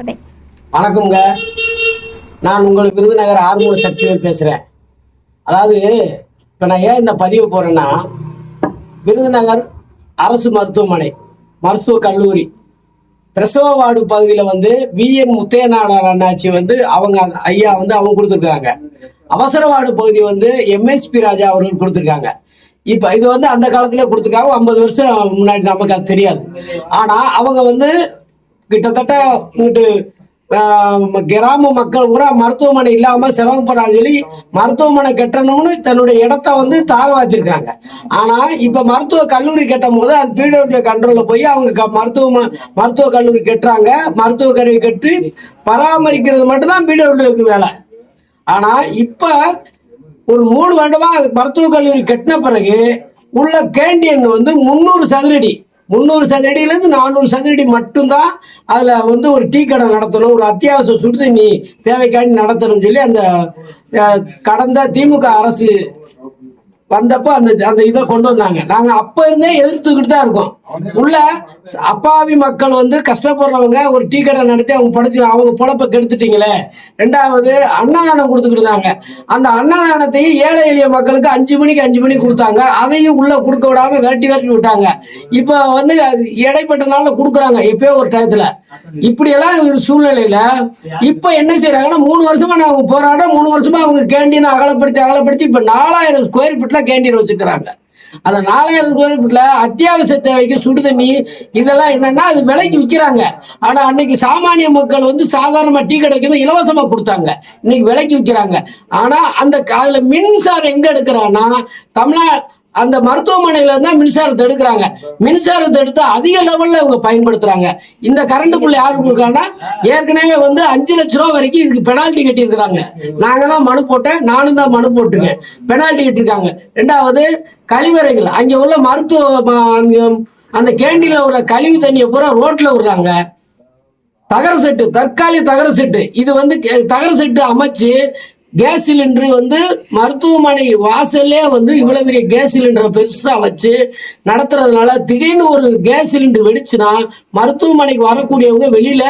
வணக்கம்ங்க. நான் உங்கள் விருதுநகர் ஆறுமுக சக்திவேல் பேசுகிறேன். அதாவது இப்போ நான் ஏன் இந்த பதிவு போகிறேன்னா, விருதுநகர் அரசு மருத்துவமனை மருத்துவக் கல்லூரி பிரசவ வார்டு பகுதியில் விஎன் முத்தையநாடார் அண்ணாச்சி அவங்க ஐயா அவங்க கொடுத்துருக்காங்க. அவசர வார்டு பகுதி எம்எஸ்பி ராஜா அவர்கள் கொடுத்துருக்காங்க. இப்போ இது அந்த காலத்திலே கொடுத்துருக்காங்க. 50 வருஷம் முன்னாடி நமக்கு அது தெரியாது. ஆனால் அவங்க கிட்டத்தட்ட இங்கிட்டு கிராம மக்கள் கூட மருத்துவமனை இல்லாம சிரமப்படுறாங்க சொல்லி மருத்துவமனை கட்டணும்னு தன்னுடைய இடத்த தாழ்வாத்திருக்காங்க. ஆனா இப்ப மருத்துவ கல்லூரி கட்டும் போது அது பிடபிள்யூ கண்ட்ரோல்ல போய் அவங்க மருத்துவ கல்லூரி கட்டுறாங்க. மருத்துவ கருவி கட்டி பராமரிக்கிறது மட்டும்தான் பிடபிள்யூக்கு வேலை. ஆனா இப்ப ஒரு 3 வருடமா மருத்துவ கல்லூரி கட்டின பிறகு உள்ள கேண்டீன் 300 சதுரடி 300 சதுரடியிலேருந்து 400 சதுரடி மட்டும்தான். அதில் ஒரு டீ கடை நடத்தணும், ஒரு அத்தியாவசிய சுடுதண்ணி தேவைக்காண்டி நடத்தணும்னு சொல்லி அந்த கடந்த திமுக அரசு வந்தப்போ அந்த இதை கொண்டு வந்தாங்க. நாங்கள் அப்போ இருந்தே எதிர்த்துக்கிட்டு தான் இருக்கோம். உள்ள அப்பாவி மக்கள் கஷ்டப்படுறவங்க ஒரு டீ கடை நடத்தி அவங்க பொழப்பை கெடுத்துட்டீங்களே. 2வது அன்னதானம் கொடுத்துக்கிட்டு அந்த அன்னதானத்தையும் ஏழை எளிய மக்களுக்கு 5 மணிக்கு கொடுத்தாங்க. அதையும் உள்ள கொடுக்க விடாம விரட்டி விட்டாங்க. இப்போ இடைப்பட்ட நாள்ல கொடுக்குறாங்க எப்பயோ ஒரு டயத்துல. இப்படியெல்லாம் ஒரு சூழ்நிலையில இப்ப என்ன செய்யறாங்கன்னா, 3 வருஷமா அவங்க போராட்டம், 3 வருஷமா அவங்க கேண்டீன் அகலப்படுத்தி இப்ப 4000 ஸ்கொயர் ஃபீட்ல கேண்டீன் வச்சுக்கிறாங்க. அந்த 4000 ஸ்கொயர் ஃபீட்ல அத்தியாவசிய தேவைக்கு சுடுதண்ணி இதெல்லாம் என்னன்னா அது விலைக்கு விற்கிறாங்க. ஆனா அன்னைக்கு சாமானிய மக்கள் சாதாரணமா டீ கடைக்கு இலவசமா கொடுத்தாங்க. இன்னைக்கு விலைக்கு விற்கிறாங்க. ஆனா அதுல மின்சாரம் எங்க எடுக்கிறான்னா, தமிழ்நாடு அந்த மருத்துவமனையில இருந்தா மின்சாரத்தை எடுக்கிறாங்க. மின்சாரத்தை எடுத்து அதிக லெவல்ல அவங்க பயன்படுத்துறாங்க. இந்த கரண்ட்டுக்குள்ள யாரு கொடுக்காங்கன்னா, ஏற்கனவே 5 லட்சம் ரூபாய் வரைக்கும் இதுக்கு பெனால்டி கட்டி இருக்கிறாங்க. நாங்க தான் மனு போட்டேன், நானும் தான் மனு போட்டுருக்கேன். பெனால்டி கட்டிருக்காங்க. 2வது கழிவறைகள், அங்க உள்ள மருத்துவ அந்த கேண்டீன்ல உள்ள கழிவு தண்ணியை பூரா ரோட்ல விடுறாங்க. தகர செட்டு, தற்காலிக தகர செட்டு, இது தகர செட்டு அமைச்சு கேஸ் சிலிண்டர் மருத்துவமனை வாசல்லே இவ்வளவு பெரிய கேஸ் சிலிண்டரை பெருசா வச்சு நடத்துறதுனால திடீர்னு ஒரு கேஸ் சிலிண்டர் வெடிச்சுன்னா மருத்துவமனைக்கு வரக்கூடியவங்க வெளியில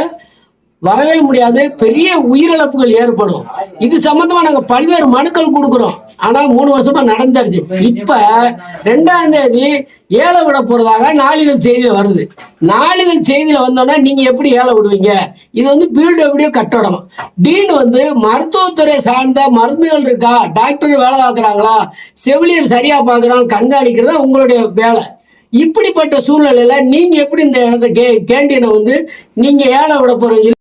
வரவே முடியாது. பெரிய உயிரிழப்புகள் ஏற்படும். இது சம்பந்தமா நாங்க பல்வேறு மனுக்கள் கொடுக்கிறோம். ஆனா 3 வருஷமா நடந்துருச்சு. இப்ப 2ஆம் தேதி ஏழை விட போறதாக நாளிதழ் செய்தியில வருது. நாளிதழ் செய்தியில வந்தோன்னா நீங்க எப்படி ஏழை விடுவீங்க? இது பிடபிள்யூ கட்டடம். டீன் மருத்துவத்துறை சார்ந்த மருந்துகள் இருக்கா, டாக்டர் வேலை பார்க்கறாங்களா, செவிலியர் சரியா பார்க்கறாங்க கண்காணிக்கிறதா உங்களுடைய வேலை. இப்படிப்பட்ட சூழ்நிலையில நீங்க எப்படி இந்த கேண்டீனை நீங்க ஏழை விட போறீங்க?